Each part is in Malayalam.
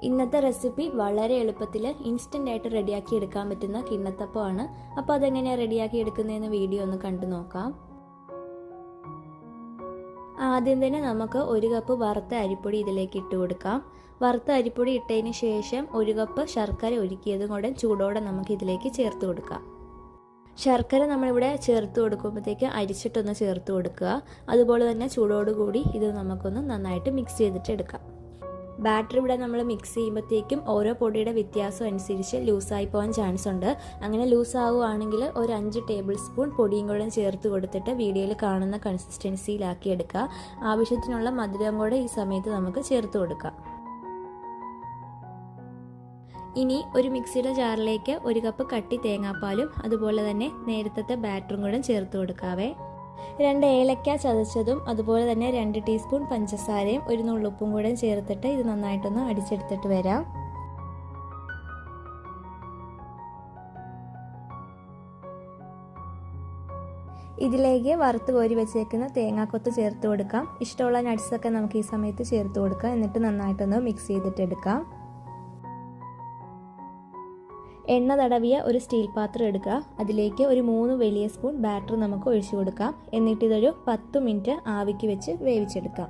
ഇന്നത്തെ റെസിപ്പി വളരെ എളുപ്പത്തിൽ ഇൻസ്റ്റൻ്റ് ആയിട്ട് റെഡിയാക്കി എടുക്കാൻ പറ്റുന്ന കിണ്ണത്തപ്പമാണ്. അപ്പോൾ അതെങ്ങനെയാണ് റെഡിയാക്കി എടുക്കുന്നതെന്ന് വീഡിയോ ഒന്ന് കണ്ടു നോക്കാം. ആദ്യം തന്നെ നമുക്ക് 1 കപ്പ് വറുത്ത അരിപ്പൊടി ഇതിലേക്ക് ഇട്ട് കൊടുക്കാം. വറുത്ത അരിപ്പൊടി ഇട്ടതിന് ശേഷം 1 കപ്പ് ശർക്കര ഉരുക്കിയതും കൂടെ ചൂടോടെ നമുക്ക് ഇതിലേക്ക് ചേർത്ത് കൊടുക്കാം. ശർക്കര നമ്മളിവിടെ ചേർത്ത് കൊടുക്കുമ്പോഴത്തേക്ക് അരിച്ചിട്ടൊന്ന് ചേർത്ത് കൊടുക്കുക. അതുപോലെ തന്നെ ചൂടോടുകൂടി ഇത് നമുക്കൊന്ന് നന്നായിട്ട് മിക്സ് ചെയ്തിട്ട് എടുക്കാം. ബാറ്റർ ഇവിടെ നമ്മൾ മിക്സ് ചെയ്യുമ്പോഴത്തേക്കും ഓരോ പൊടിയുടെ വ്യത്യാസം അനുസരിച്ച് ലൂസായി പോകാൻ ചാൻസ് ഉണ്ട്. അങ്ങനെ ലൂസ് ആവുകയാണെങ്കിൽ ഒരു 5 ടേബിൾ സ്പൂൺ പൊടിയും കൂടെ ചേർത്ത് കൊടുത്തിട്ട് വീഡിയോയിൽ കാണുന്ന കൺസിസ്റ്റൻസിയിലാക്കി എടുക്കുക. ആവശ്യത്തിനുള്ള മധുരം കൂടെ ഈ സമയത്ത് നമുക്ക് ചേർത്ത് കൊടുക്കാം. ഇനി ഒരു മിക്സിയുടെ ജാറിലേക്ക് 1 കപ്പ് കട്ടി തേങ്ങാപ്പാലും അതുപോലെ തന്നെ നേരത്തെ ബാറ്ററും കൂടെ ചേർത്ത് കൊടുക്കാവേ. 2 ഏലക്ക ചതച്ചതും അതുപോലെ തന്നെ 2 ടീസ്പൂൺ പഞ്ചസാരയും 1 നുള്ളുപ്പും കൂടെ ചേർത്തിട്ട് ഇത് നന്നായിട്ടൊന്ന് അടിച്ചെടുത്തിട്ട് വരാം. ഇതിലേക്ക് വറുത്ത് കോരി വെച്ചേക്കുന്ന തേങ്ങാക്കൊത്ത് ചേർത്ത് കൊടുക്കാം. ഇഷ്ടമുള്ള നട്ട്സൊക്കെ നമുക്ക് ഈ സമയത്ത് ചേർത്ത് കൊടുക്കാം. എന്നിട്ട് നന്നായിട്ടൊന്ന് മിക്സ് ചെയ്തിട്ട് എടുക്കാം. എണ്ണ തടവിയ ഒരു സ്റ്റീൽ പാത്രം എടുക്കുക. അതിലേക്ക് ഒരു 3 വലിയ സ്പൂൺ ബാറ്റർ നമുക്ക് ഒഴിച്ചു കൊടുക്കാം. എന്നിട്ട് ഇതൊരു 10 മിനിറ്റ് ആവിക്ക് വെച്ച് വേവിച്ചെടുക്കാം.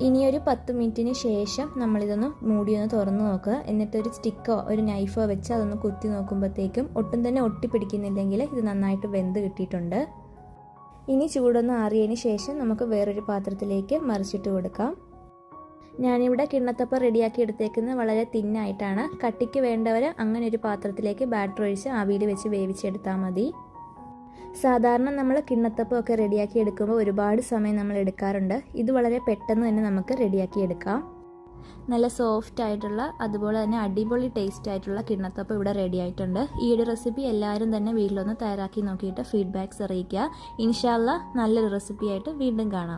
ഇനിയൊരു 10 മിനിറ്റിന് ശേഷം നമ്മളിതൊന്ന് മൂടിയൊന്ന് തുറന്ന് നോക്കുക. എന്നിട്ടൊരു സ്റ്റിക്കോ ഒരു നൈഫോ വെച്ച് അതൊന്ന് കുത്തി നോക്കുമ്പോഴത്തേക്കും ഒട്ടും തന്നെ ഒട്ടിപ്പിടിക്കുന്നില്ലെങ്കിൽ ഇത് നന്നായിട്ട് വെന്ത് കിട്ടിയിട്ടുണ്ട്. ഇനി ചൂടൊന്ന് ആറിയതിന് ശേഷം നമുക്ക് വേറൊരു പാത്രത്തിലേക്ക് മറിച്ചിട്ട് കൊടുക്കാം. ഞാനിവിടെ കിണ്ണത്തപ്പം റെഡിയാക്കി എടുത്തേക്കുന്നത് വളരെ തിന്നായിട്ടാണ്. കട്ടിക്ക് വേണ്ടവർ അങ്ങനെ ഒരു പാത്രത്തിലേക്ക് ബാറ്റർ ഒഴിച്ച് ആവിയിൽ വെച്ച് വേവിച്ചെടുത്താൽ മതി. സാധാരണ നമ്മൾ കിണ്ണത്തപ്പം ഒക്കെ റെഡിയാക്കി എടുക്കുമ്പോൾ ഒരുപാട് സമയം നമ്മൾ എടുക്കാറുണ്ട്. ഇത് വളരെ പെട്ടെന്ന് തന്നെ നമുക്ക് റെഡിയാക്കി എടുക്കാം. നല്ല സോഫ്റ്റ് ആയിട്ടുള്ള അതുപോലെ തന്നെ അടിപൊളി ടേസ്റ്റ് ആയിട്ടുള്ള കിണ്ണത്തപ്പം ഇവിടെ റെഡി ആയിട്ടുണ്ട്. ഈ ഒരു റെസിപ്പി എല്ലാവരും തന്നെ വീട്ടിലൊന്ന് തയ്യാറാക്കി നോക്കിയിട്ട് ഫീഡ്ബാക്ക്സ് അറിയിക്കുക. ഇൻഷാ അല്ലാഹ് നല്ലൊരു റെസിപ്പിയായിട്ട് വീണ്ടും കാണാം.